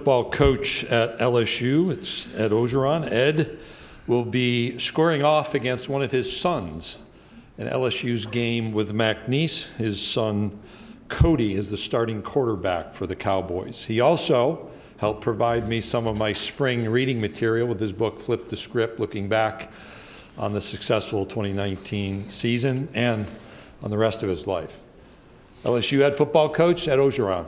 football coach at LSU. It's Ed Orgeron. Ed will be scoring off against one of his sons in LSU's game with McNeese. His son, Cody, is the starting quarterback for the Cowboys. He also helped provide me some of my spring reading material with his book, Flip the Script, looking back on the successful 2019 season and on the rest of his life. LSU head football coach, Ed Orgeron.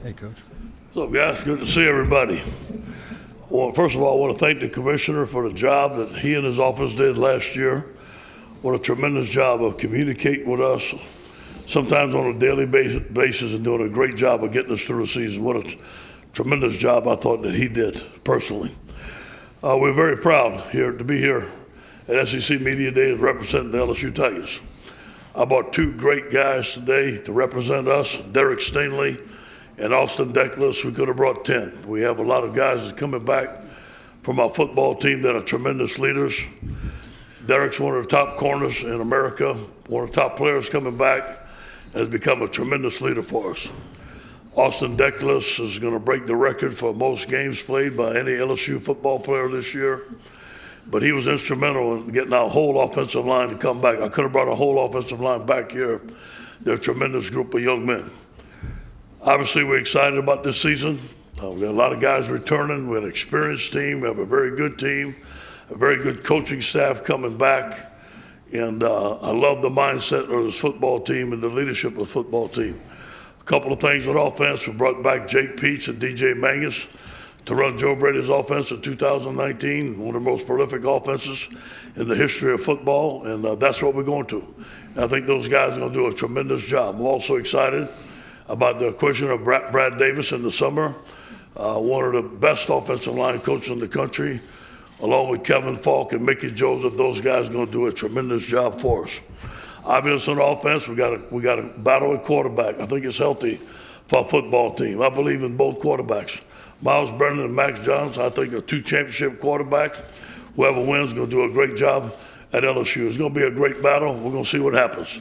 Hey, Coach. What's up, guys? Good to see everybody. Well, first of all, I want to thank the commissioner for the job that he and his office did last year. What a tremendous job of communicating with us, sometimes on a daily basis, and doing a great job of getting us through the season. What a tremendous job I thought that he did personally. We're very proud here to be here at SEC Media Day representing the LSU Tigers. I brought two great guys today to represent us, Derek Stingley and Austin Deckles. We could have brought 10. We have a lot of guys that are coming back from our football team that are tremendous leaders. Derek's one of the top corners in America, one of the top players coming back, and has become a tremendous leader for us. Austin Deckles is going to break the record for most games played by any LSU football player this year. But he was instrumental in getting our whole offensive line to come back. I could have brought a whole offensive line back here. They're a tremendous group of young men. Obviously, we're excited about this season. We got a lot of guys returning. We have an experienced team. We have a very good team, a very good coaching staff coming back. And I love the mindset of this football team and the leadership of the football team. A couple of things on offense. We brought back Jake Peets and DJ Mangus to run Joe Brady's offense in 2019, one of the most prolific offenses in the history of football, and that's what we're going to. And I think those guys are going to do a tremendous job. I'm also excited about the acquisition of Brad Davis in the summer, one of the best offensive line coaches in the country, along with Kevin Falk and Mickey Joseph. Those guys are going to do a tremendous job for us. Obviously on offense, we got to battle at quarterback. I think it's healthy for our football team. I believe in both quarterbacks. Miles Brennan and Max Jones, I think, are two championship quarterbacks. Whoever wins is going to do a great job at LSU. It's going to be a great battle. We're going to see what happens.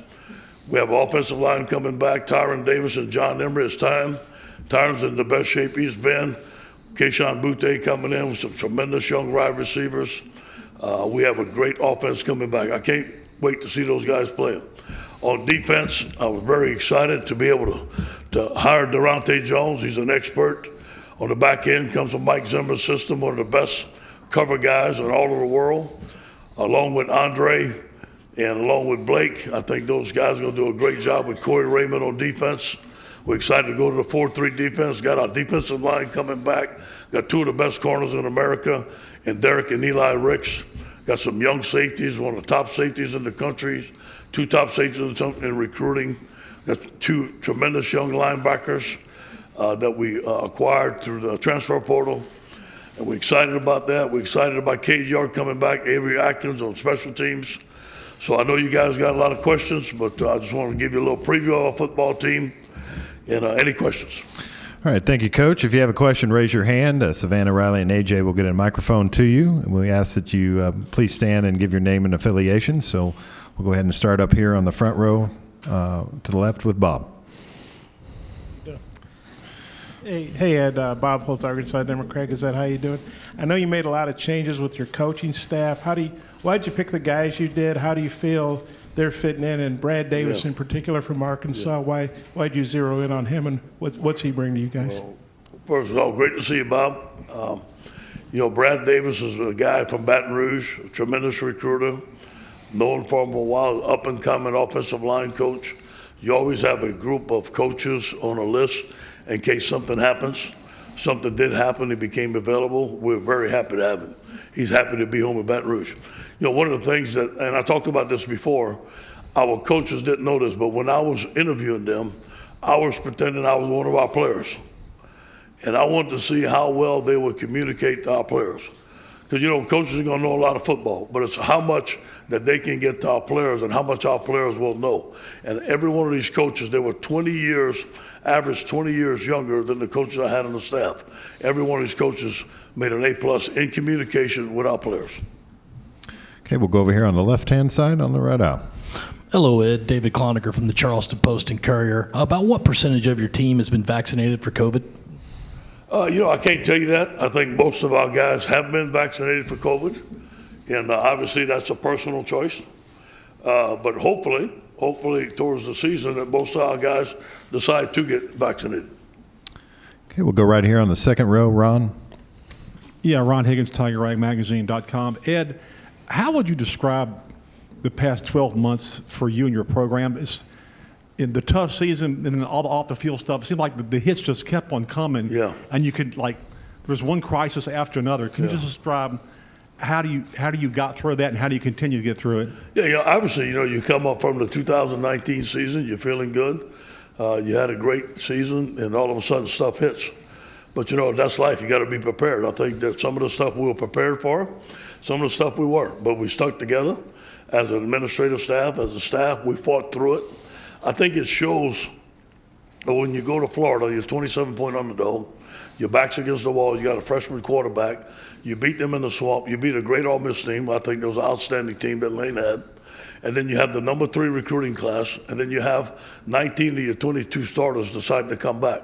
We have an offensive line coming back, Tyron Davis and John Emery. It's time. Tyron's in the best shape he's been. Keyshawn Butte coming in with some tremendous young wide receivers. We have a great offense coming back. I can't wait to see those guys play. On defense, I was very excited to be able to hire Durante Jones. He's an expert. On the back end comes from Mike Zimmer's system, one of the best cover guys in all of the world, along with Andre and along with Blake. I think those guys are going to do a great job with Corey Raymond on defense. We're excited to go to the 4-3 defense. Got our defensive line coming back. Got two of the best corners in America, and Derek and Eli Ricks. Got some young safeties, one of the top safeties in the country, two top safeties in recruiting. Got two tremendous young linebackers that we acquired through the transfer portal. And we're excited about that. We're excited about Cade York coming back, Avery Atkins on special teams. So I know you guys got a lot of questions, but I just want to give you a little preview of our football team. And any questions? All right, thank you, Coach. If you have a question, raise your hand. Savannah, Riley, and AJ will get a microphone to you. And we ask that you please stand and give your name and affiliation. So we'll go ahead and start up here on the front row to the left with Bob. Hey, Ed, Bob Holt, Arkansas Democrat. Is that how you doing? I know you made a lot of changes with your coaching staff. Why did you pick the guys you did? How do you feel they're fitting in? And Brad Davis in particular from Arkansas, why did you zero in on him, and what's he bring to you guys? Well, first of all, great to see you, Bob. Brad Davis is a guy from Baton Rouge, a tremendous recruiter, known for him for a while, up-and-coming offensive line coach. You always have a group of coaches on a list in case something happens. Something did happen, he became available. We're very happy to have him. He's happy to be home in Baton Rouge. One of the things that, and I talked about this before, our coaches didn't know this, but when I was interviewing them, I was pretending I was one of our players. And I wanted to see how well they would communicate to our players. Because, coaches are going to know a lot of football, but it's how much that they can get to our players and how much our players will know. And every one of these coaches, they were 20 years, average 20 years younger than the coaches I had on the staff. Every one of these coaches made an A+ in communication with our players. Okay, we'll go over here on the left-hand side on the right aisle. Hello, Ed. David Cloninger from the Charleston Post and Courier. About what percentage of your team has been vaccinated for COVID? I can't tell you that. I think most of our guys have been vaccinated for COVID, and obviously that's a personal choice. But hopefully towards the season that most of our guys decide to get vaccinated. Okay, we'll go right here on the second row. Ron? Yeah, Ron Higgins, TigerRagMagazine.com. Ed, how would you describe the past 12 months for you and your program? It's in the tough season and all the off-the-field stuff. It seemed like the hits just kept on coming. Yeah. And you could, there was one crisis after another. Can you just describe how do you got through that and how do you continue to get through it? Yeah, obviously, you come up from the 2019 season, you're feeling good. You had a great season, and all of a sudden stuff hits. But, that's life. You got to be prepared. I think that some of the stuff we were prepared for, some of the stuff we weren't. But we stuck together as an administrative staff, as a staff. We fought through it. I think it shows that when you go to Florida, you're 27-point underdog. Your back's against the wall. You got a freshman quarterback. You beat them in the swamp. You beat a great Ole Miss team. I think that was an outstanding team that Lane had. And then you have the number 3 recruiting class. And then you have 19 of your 22 starters decide to come back.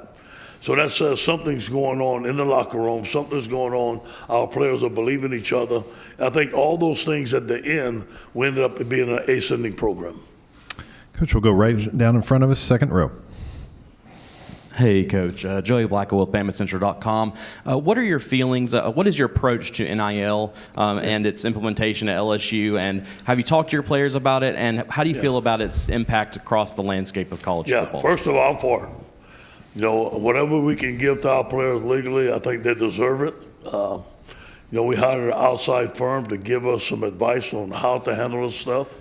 So that says something's going on in the locker room. Something's going on. Our players are believing each other. I think all those things at the end, we ended up being an ascending program. Coach, we'll go right down in front of us, second row. Hey, Coach. Joey Blackwell with BamaCentral.com. What are your feelings? What is your approach to NIL and its implementation at LSU? And have you talked to your players about it? And how do you feel about its impact across the landscape of college football? First of all, I'm for it. Whatever we can give to our players legally, I think they deserve it. We hired an outside firm to give us some advice on how to handle this stuff.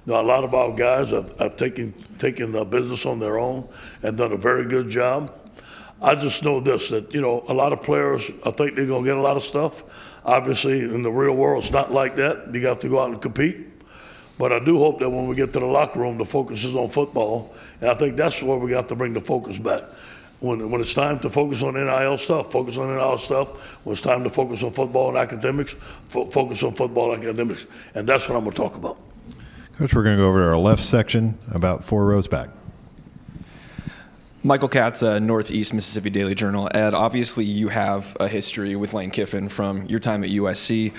A lot of our guys have taken the business on their own and done a very good job. I just know this, that, a lot of players, I think they're going to get a lot of stuff. Obviously, in the real world, it's not like that. You have to go out and compete. But I do hope that when we get to the locker room, the focus is on football. And I think that's where we have to bring the focus back. When it's time to focus on NIL stuff, focus on NIL stuff. When it's time to focus on football and academics, focus on football and academics. And that's what I'm going to talk about. Coach, we're going to go over to our left section, about 4 rows back. Michael Katz, Northeast Mississippi Daily Journal. Ed, obviously you have a history with Lane Kiffin from your time at USC.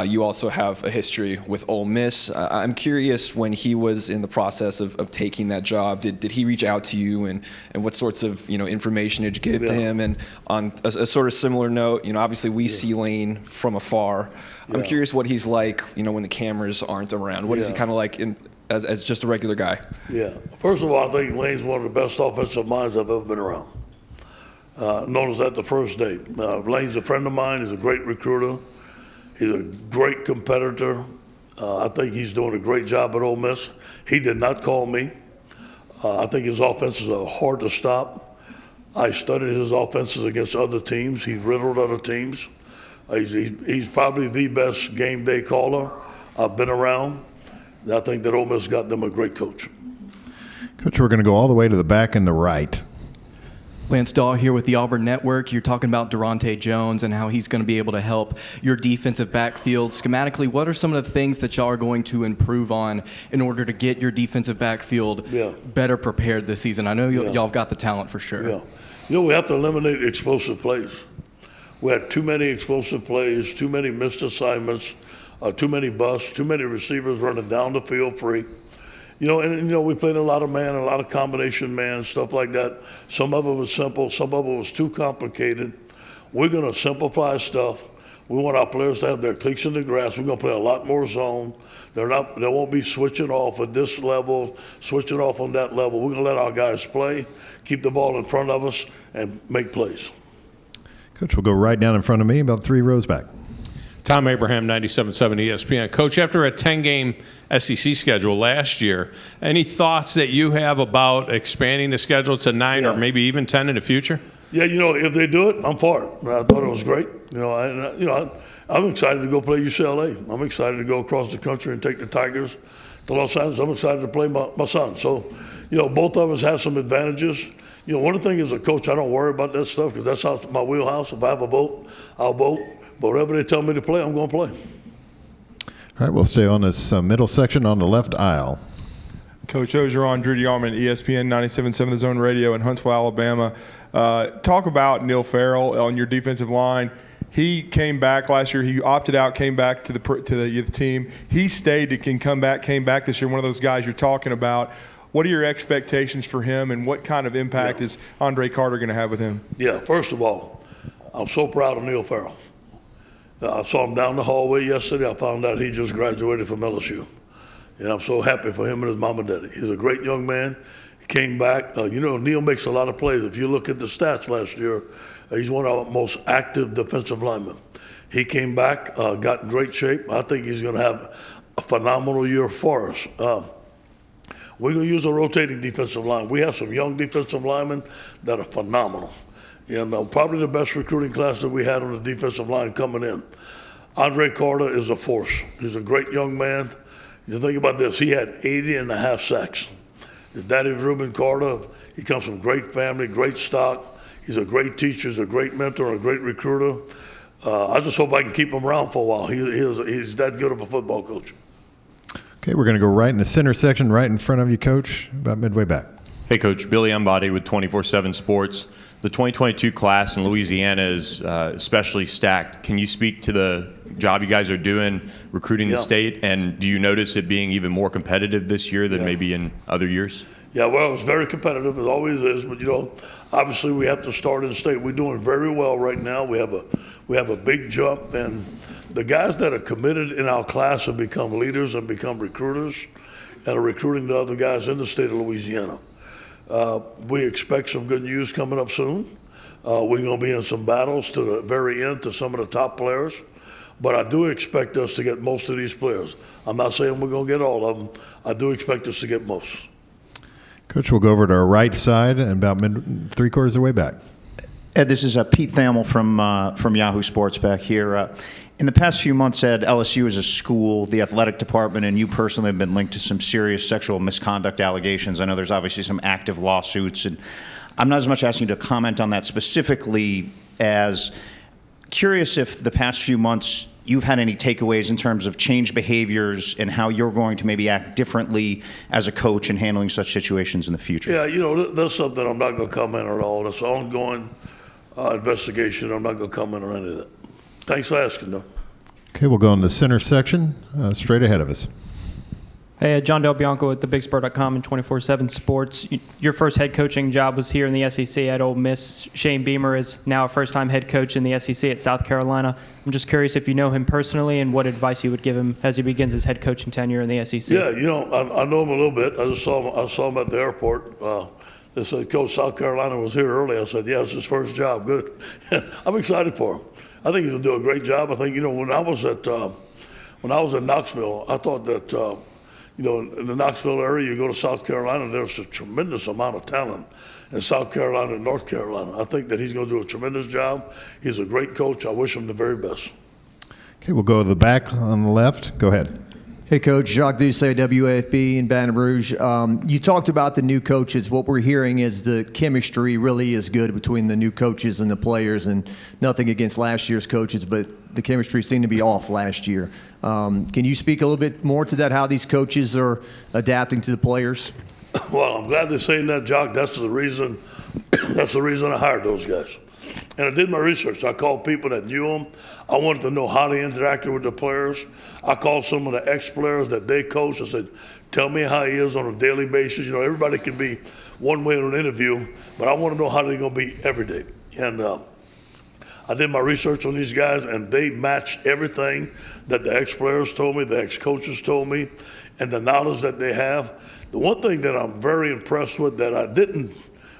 You also have a history with Ole Miss. I'm curious, when he was in the process of taking that job, did he reach out to you, and what sorts of information did you give to him? And on a sort of similar note, obviously we see Lane from afar. I'm curious what he's like, when the cameras aren't around. What is he kind of like as just a regular guy? Yeah. First of all, I think Lane's one of the best offensive minds I've ever been around. Noticed that the first day. Lane's a friend of mine. He's a great recruiter. He's a great competitor. I think he's doing a great job at Ole Miss. He did not call me. I think his offenses are hard to stop. I studied his offenses against other teams. He's riddled other teams. He's probably the best game day caller I've been around. I think that Ole Miss got them a great coach. Coach, we're going to go all the way to the back and the right. Lance Dahl here with the Auburn Network. You're talking about Durante Jones and how he's going to be able to help your defensive backfield. Schematically, what are some of the things that y'all are going to improve on in order to get your defensive backfield better prepared this season? I know y'all have got the talent for sure. Yeah. We have to eliminate explosive plays. We had too many explosive plays, too many missed assignments, too many busts, too many receivers running down the field free. We played a lot of man, a lot of combination man, stuff like that. Some of it was simple, some of it was too complicated. We're going to simplify stuff. We want our players to have their cleats in the grass. We're going to play a lot more zone. They won't be switching off at this level, switching off on that level. We're going to let our guys play, keep the ball in front of us, and make plays. Coach, we'll go right down in front of me, about 3 rows back. Tom Abraham, 97.7 ESPN. Coach, after a 10-game SEC schedule last year, any thoughts that you have about expanding the schedule to 9 or maybe even 10 in the future? Yeah, if they do it, I'm for it. I thought it was great. I'm excited to go play UCLA. I'm excited to go across the country and take the Tigers to Los Angeles. I'm excited to play my son. So, both of us have some advantages. One of the things as a coach, I don't worry about that stuff because that's how my wheelhouse. If I have a vote, I'll vote. But whatever they tell me to play, I'm going to play. All right, we'll stay on this middle section on the left aisle. Coach Orgeron, Drew DeArmond, ESPN 97.7 The Zone Radio in Huntsville, Alabama. Talk about Neil Farrell on your defensive line. He came back last year. He opted out, came back to the team. He stayed and came back this year. One of those guys you're talking about. What are your expectations for him, and what kind of impact is Andre Carter going to have with him? Yeah, first of all, I'm so proud of Neil Farrell. I saw him down the hallway yesterday. I found out he just graduated from LSU. And I'm so happy for him and his mom and daddy. He's a great young man. He came back. Neil makes a lot of plays. If you look at the stats last year, he's one of our most active defensive linemen. He came back, got in great shape. I think he's going to have a phenomenal year for us. We're going to use a rotating defensive line. We have some young defensive linemen that are phenomenal. And probably the best recruiting class that we had on the defensive line coming in. Andre Carter is a force. He's a great young man. You think about this, he had 80.5 sacks. His daddy was Reuben Carter. He comes from great family, great stock. He's a great teacher, he's a great mentor, a great recruiter. I just hope I can keep him around for a while. He's that good of a football coach. Okay, we're going to go right in the center section, right in front of you, Coach, about midway back. Hey, Coach. Billy Embody with 24/7 Sports. The 2022 class in Louisiana is especially stacked. Can you speak to the job you guys are doing recruiting the state, and do you notice it being even more competitive this year than maybe in other years? Yeah, well, it's very competitive. It always is. But, obviously we have to start in the state. We're doing very well right now. We have a big jump, and the guys that are committed in our class have become leaders and become recruiters and are recruiting the other guys in the state of Louisiana. We expect some good news coming up soon. We're going to be in some battles to the very end to some of the top players. But I do expect us to get most of these players. I'm not saying we're going to get all of them. I do expect us to get most. Coach, we'll go over to our right side and about three-quarters of the way back. Ed, this is Pete Thamel from Yahoo Sports back here. In the past few months, Ed, LSU as a school, the athletic department, and you personally have been linked to some serious sexual misconduct allegations. I know there's obviously some active lawsuits, and I'm not as much asking you to comment on that specifically as curious if the past few months you've had any takeaways in terms of changed behaviors and how you're going to maybe act differently as a coach in handling such situations in the future. Yeah, that's something I'm not going to comment on at all. That's an ongoing investigation. I'm not going to comment on any of that. Thanks for asking, though. Okay, we'll go in the center section, straight ahead of us. Hey, John Del Bianco with thebigspur.com and 24/7 Sports. Your first head coaching job was here in the SEC at Ole Miss. Shane Beamer is now a first-time head coach in the SEC at South Carolina. I'm just curious if you know him personally and what advice you would give him as he begins his head coaching tenure in the SEC. Yeah, I know him a little bit. I saw him at the airport. They said, Coach, South Carolina was here early. I said, yeah, it's his first job. Good. I'm excited for him. I think he's going to do a great job. I think, when I was in Knoxville, I thought that, in the Knoxville area, you go to South Carolina, there's a tremendous amount of talent in South Carolina and North Carolina. I think that he's going to do a tremendous job. He's a great coach. I wish him the very best. Okay, we'll go to the back on the left. Go ahead. Hey, Coach. Jacques Doucet, WAFB in Baton Rouge. You talked about the new coaches. What we're hearing is the chemistry really is good between the new coaches and the players, and nothing against last year's coaches, but the chemistry seemed to be off last year. Can you speak a little bit more to that, how these coaches are adapting to the players? Well, I'm glad they're saying that, Jock. That's the reason I hired those guys. And I did my research. I called people that knew them. I wanted to know how they interacted with the players. I called some of the ex-players that they coached. I said, tell me how he is on a daily basis. Everybody can be one way in an interview, but I want to know how they're going to be every day. And I did my research on these guys, and they matched everything that the ex-players told me, the ex-coaches told me, and the knowledge that they have. The one thing that I'm very impressed with that I didn't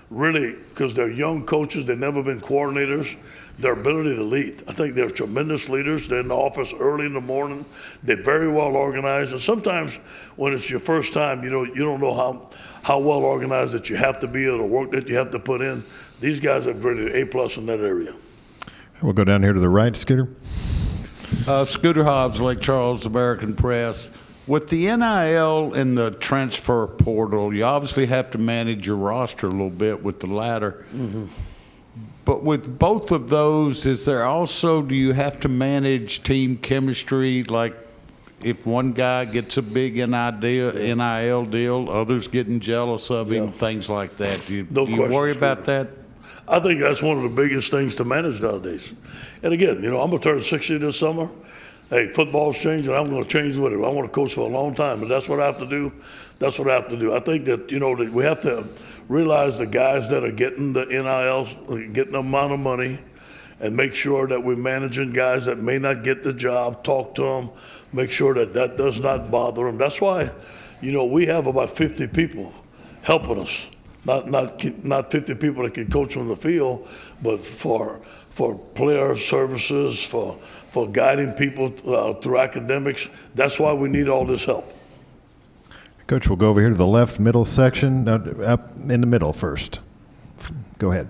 really, because they're young coaches, they've never been coordinators, their ability to lead. I think they're tremendous leaders. They're in the office early in the morning. They're very well organized. And sometimes when it's your first time, you don't know how well organized that you have to be or the work that you have to put in. These guys have graded A+ in that area. We'll go down here to the right, Scooter. Scooter Hobbs, Lake Charles, American Press. With the NIL and the transfer portal, you obviously have to manage your roster a little bit with the latter. Mm-hmm. But with both of those, do you have to manage team chemistry? Like, if one guy gets a big NIL deal, others getting jealous of him, things like that. Do you worry about that? I think that's one of the biggest things to manage nowadays. And again, I'm going to turn 60 this summer. Hey, football's changing. I'm going to change with it. I want to coach for a long time, but that's what I have to do. That's what I have to do. I think that, that we have to realize the guys that are getting the NILs, getting the amount of money, and make sure that we're managing guys that may not get the job, talk to them, make sure that that does not bother them. That's why, we have about 50 people helping us. Not 50 people that can coach on the field, but for player services, for guiding people through academics. That's why we need all this help. Coach, we'll go over here to the left middle section, up in the middle first. Go ahead.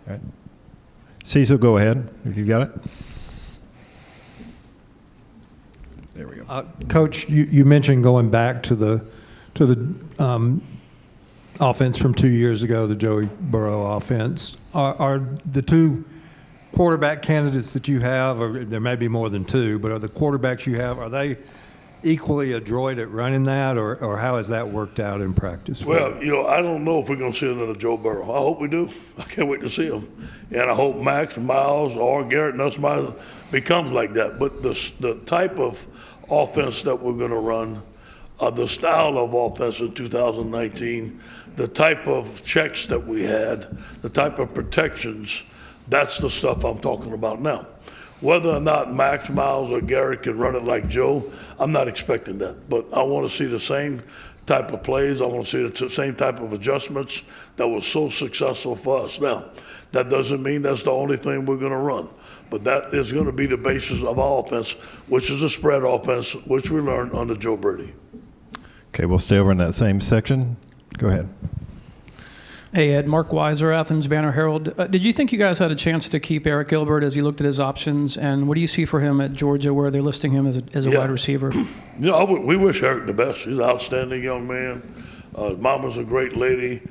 All right. Cecil, go ahead if you got it. There we go. Coach, you mentioned going back to the offense from 2 years ago, the Joey Burrow offense. Are the two quarterback candidates that you have, or there may be more than two, but are the quarterbacks you have, are they equally adroit at running that, or how has that worked out in practice? Well, I don't know if we're going to see another Joe Burrow. I hope we do. I can't wait to see him. And I hope Max, Miles, or Garrett Nussmeier becomes like that. But the type of offense that we're going to run, the style of offense in 2019, the type of checks that we had, the type of protections, that's the stuff I'm talking about now. Whether or not Max, Miles, or Garrett can run it like Joe, I'm not expecting that. But I want to see the same type of plays. I want to see the same type of adjustments that was so successful for us. Now, that doesn't mean that's the only thing we're going to run. But that is going to be the basis of our offense, which is a spread offense, which we learned under Joe Brady. Okay, we'll stay over in that same section. Go ahead. Hey, Ed. Mark Weiser, Athens Banner Herald. Did you think you guys had a chance to keep Eric Gilbert as you looked at his options? And what do you see for him at Georgia, where they're listing him as a wide receiver? We wish Eric the best. He's an outstanding young man. Mama's a great lady.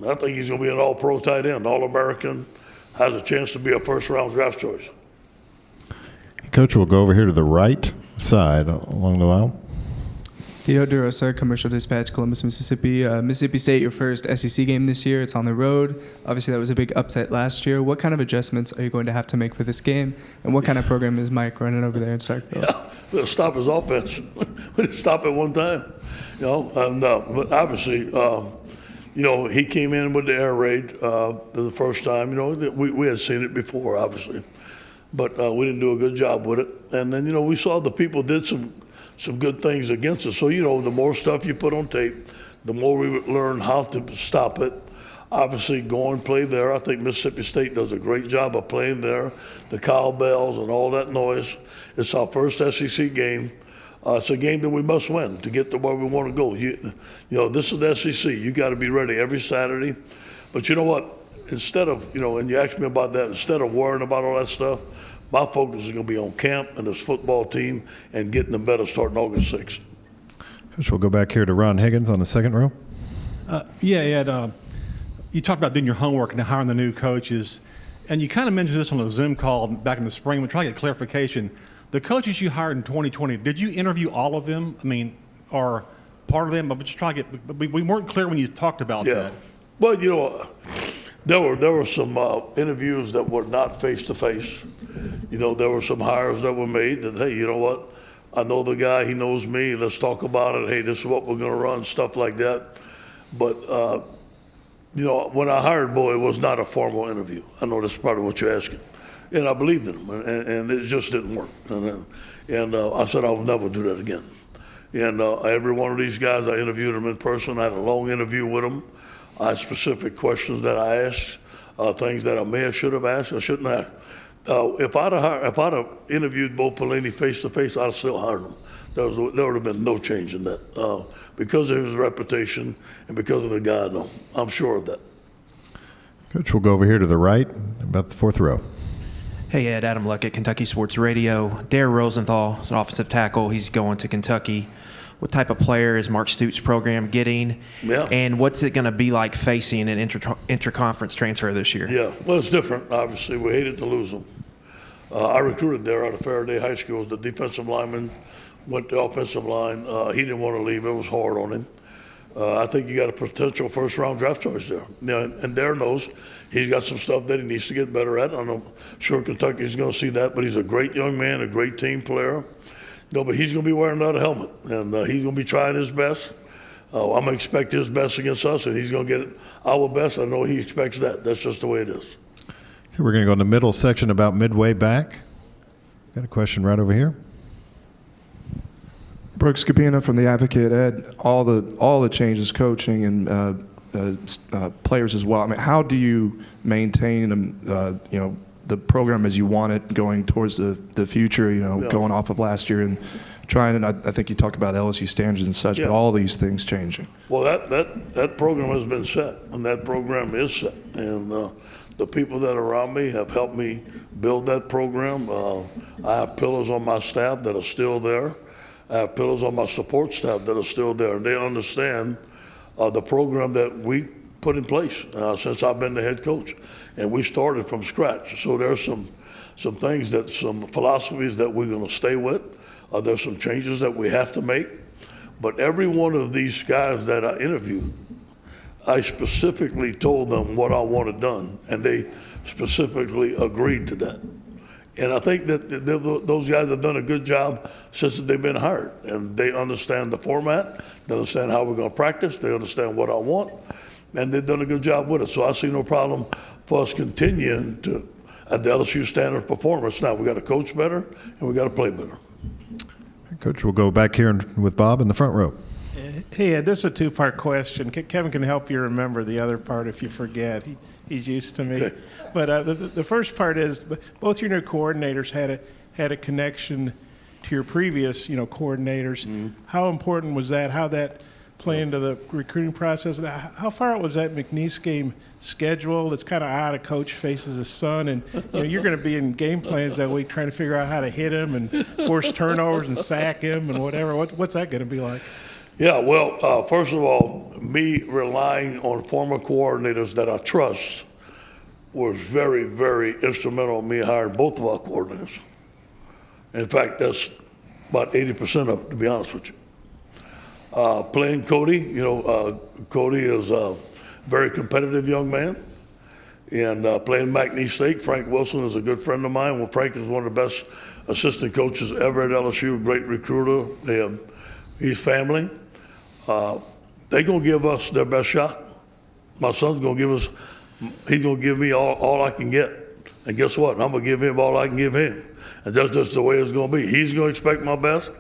I think he's going to be an all-pro tight end, all-American. Has a chance to be a first-round draft choice. Coach, we'll go over here to the right side along the aisle. Theo DeRosa, Commercial Dispatch, Columbus, Mississippi. Mississippi State, your first SEC game this year. It's on the road. Obviously, that was a big upset last year. What kind of adjustments are you going to have to make for this game? And what kind of program is Mike running over there in Starkville? Yeah, we'll stop his offense. We didn't stop it one time. But obviously, he came in with the air raid the first time. We had seen it before, obviously. But we didn't do a good job with it. And then, we saw the people did some good things against us. So, the more stuff you put on tape, the more we would learn how to stop it. Obviously, go and play there. I think Mississippi State does a great job of playing there, the cowbells and all that noise. It's our first SEC game. It's a game that we must win to get to where we want to go. This is the SEC. You got to be ready every Saturday. But you know what? Instead of, and you asked me about that, instead of worrying about all that stuff, my focus is going to be on camp and this football team and getting them better starting August 6th. Coach, we'll go back here to Ron Higgins on the second row. Ed, you talked about doing your homework and hiring the new coaches, and you kind of mentioned this on a Zoom call back in the spring. We're trying to get clarification. The coaches you hired in 2020, did you interview all of them? Or part of them? I'm just trying to get. We weren't clear when you talked about that. Well, there were some interviews that were not face-to-face. There were some hires that were made that, hey, you know what? I know the guy, he knows me, let's talk about it. Hey, this is what we're going to run, stuff like that. But, when I hired Bo, it was not a formal interview. I know that's probably what you're asking. And I believed in him, and it just didn't work. And I said I would never do that again. And every one of these guys, I interviewed them in person. I had a long interview with them. I had specific questions that I asked, things that I may have should have asked, I shouldn't have. If I'd have interviewed Bo Pelini face to face, I'd have still hired him. There would have been no change in that because of his reputation and because of the guy I know. I'm sure of that. Coach, we'll go over here to the right, about the fourth row. Hey, Ed, Adam Luckett, Kentucky Sports Radio. Dare Rosenthal is an offensive tackle. He's going to Kentucky. What type of player is Mark Stoops' program getting? Yeah. And what's it going to be like facing an intra-conference transfer this year? Yeah, well, it's different, obviously. We hated to lose them. I recruited there out of Faraday High School as the defensive lineman, went to offensive line. He didn't want to leave. It was hard on him. I think you got a potential first-round draft choice there. And Dare knows he's got some stuff that he needs to get better at. I'm sure Kentucky's going to see that, but he's a great young man, a great team player. But he's going to be wearing another helmet, and he's going to be trying his best. I'm going to expect his best against us, and he's going to get our best. I know he expects that. That's just the way it is. Okay, we're going to go in the middle section about midway back. Got a question right over here. Brooks Capina from The Advocate. Ed, all the changes, coaching and players as well. I mean, how do you maintain the program as you want it going towards the future? Going off of last year and trying. And I think you talked about LSU standards and such, but all these things changing. Well, that program has been set, and that program is set, and the people that are around me have helped me build that program. I have pillars on my staff that are still there. I have pillars on my support staff that are still there, and they understand the program that we put in place since I've been the head coach, and we started from scratch. So there's some things some philosophies that we're going to stay with. There's some changes that we have to make, but every one of these guys that I interviewed, I specifically told them what I wanted done, and they specifically agreed to that. And I think that those guys have done a good job since they've been hired. And they understand the format, they understand how we're going to practice, they understand what I want, and they've done a good job with it. So I see no problem for us continuing to at the LSU standard performance. Now, we got to coach better, and we got to play better. Coach, we'll go back here with Bob in the front row. Hey, Ed, this is a two-part question. Kevin can help you remember the other part if you forget. He's used to me. Okay. But the first part is both your new coordinators had a connection to your previous, coordinators. Mm-hmm. How important was that? How that play into the recruiting process? And how far out was that McNeese game scheduled? It's kind of odd. A coach faces his son, and you're going to be in game plans that week trying to figure out how to hit him and force turnovers and sack him and whatever. What's that going to be like? Yeah, well, first of all, me relying on former coordinators that I trust was very, very instrumental in me hiring both of our coordinators. In fact, that's about 80% of it, to be honest with you. Playing Cody, Cody is a very competitive young man. And playing McNeese State, Frank Wilson is a good friend of mine. Well, Frank is one of the best assistant coaches ever at LSU, great recruiter. He's family. They're going to give us their best shot. My son's going to give us, he's going to give me all I can get. And guess what? I'm going to give him all I can give him. And that's just the way it's going to be. He's going to expect my best,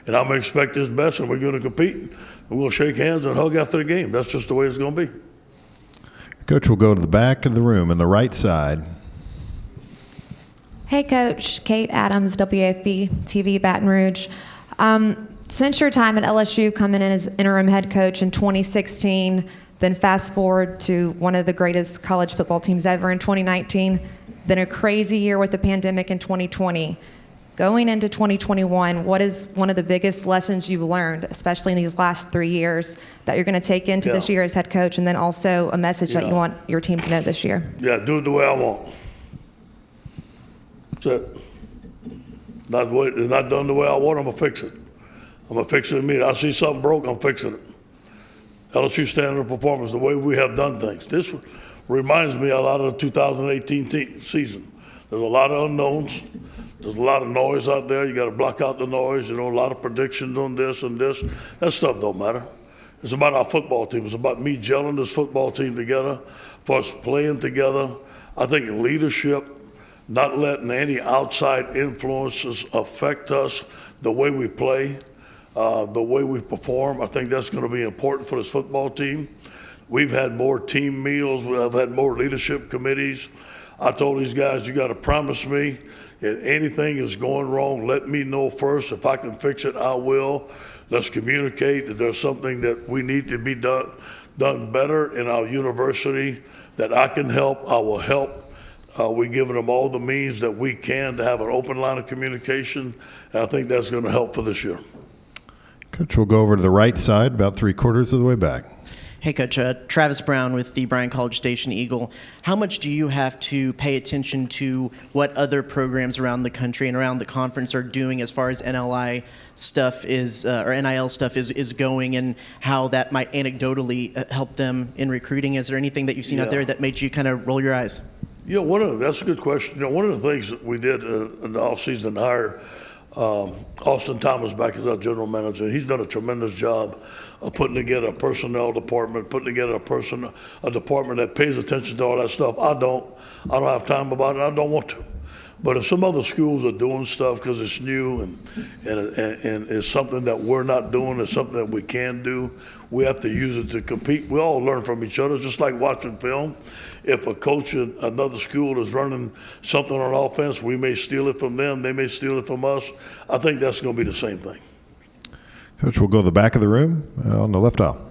and I'm going to expect his best, and we're going to compete. And we'll shake hands and hug after the game. That's just the way it's going to be. Coach, we'll go to the back of the room on the right side. Hey, Coach. Kate Adams, WAFB TV, Baton Rouge. Since your time at LSU, coming in as interim head coach in 2016, then fast forward to one of the greatest college football teams ever in 2019, then a crazy year with the pandemic in 2020. Going into 2021, what is one of the biggest lessons you've learned, especially in these last 3 years, that you're going to take into this year as head coach, and then also a message that you want your team to know this year? Yeah, do it the way I want. That's it. It's not done the way I want, I'm going to fix it. I'm going to fix it immediately. I see something broke, I'm fixing it. LSU standard of performance, the way we have done things. This reminds me a lot of the 2018 season. There's a lot of unknowns. There's a lot of noise out there. You got to block out the noise. A lot of predictions on this and this. That stuff don't matter. It's about our football team. It's about me gelling this football team together, for us playing together. I think leadership, not letting any outside influences affect us, the way we play, the way we perform. I think that's going to be important for this football team. We've had more team meals. I've had more leadership committees. I told these guys, you got to promise me if anything is going wrong, let me know first. If I can fix it, I will. Let's communicate. If there's something that we need to be done better in our university that I can help, I will help. We're giving them all the means that we can to have an open line of communication, and I think that's going to help for this year. Coach, we'll go over to the right side, about 3/4 of the way back. Hey, Coach. Travis Brown with the Bryan College Station Eagle. How much do you have to pay attention to what other programs around the country and around the conference are doing as far as NLI stuff is, or NIL stuff is going, and how that might anecdotally help them in recruiting? Is there anything that you've seen out there that made you kind of roll your eyes? That's a good question. One of the things that we did in the offseason, hire Austin Thomas back as our general manager. He's done a tremendous job of putting together a personnel department, putting together a department that pays attention to all that stuff. I don't have time about it. I don't want to. But if some other schools are doing stuff because it's new and it's something that we're not doing, it's something that we can do, we have to use it to compete. We all learn from each other, just like watching film. If a coach at another school is running something on offense, we may steal it from them, they may steal it from us. I think that's going to be the same thing. Coach, we'll go to the back of the room on the left aisle.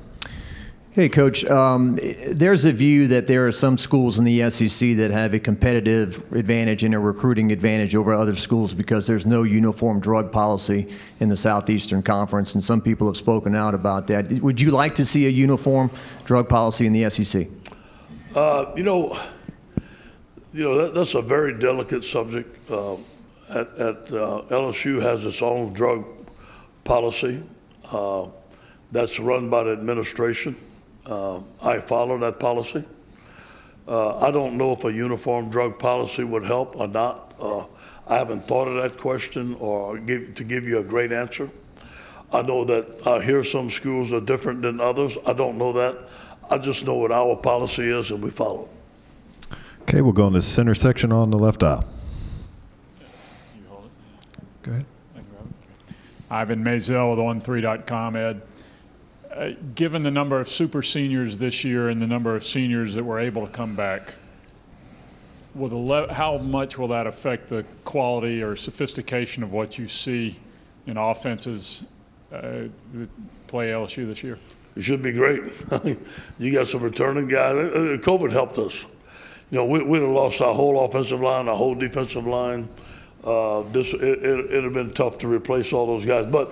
Hey, Coach, there's a view that there are some schools in the SEC that have a competitive advantage and a recruiting advantage over other schools because there's no uniform drug policy in the Southeastern Conference, and some people have spoken out about that. Would you like to see a uniform drug policy in the SEC? That's a very delicate subject. LSU has its own drug policy that's run by the administration. I follow that policy. I don't know if a uniform drug policy would help or not. I haven't thought of that question to give you a great answer. I know that I hear some schools are different than others. I don't know that. I just know what our policy is and we follow it. Okay, we'll go in the center section on the left aisle. Go ahead. Ivan Mazel with On3.com, Ed. Given the number of super seniors this year and the number of seniors that were able to come back, how much will that affect the quality or sophistication of what you see in offenses that play LSU this year? It should be great. You got some returning guys. COVID helped us. We'd have lost our whole offensive line, our whole defensive line. It'd have been tough to replace all those guys. But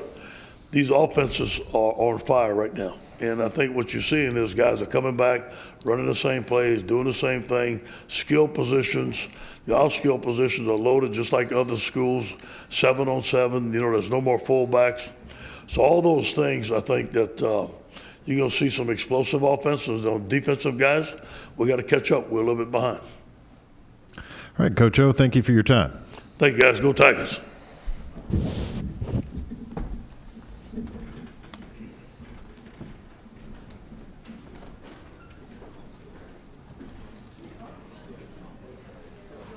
these offenses are on fire right now. And I think what you're seeing is guys are coming back, running the same plays, doing the same thing, skill positions. Our skill positions are loaded just like other schools, 7-on-7. There's no more fullbacks. So all those things, I think that you're going to see some explosive offenses on defensive guys. We got to catch up. We're a little bit behind. All right, Coach O, thank you for your time. Thank you, guys. Go Tigers.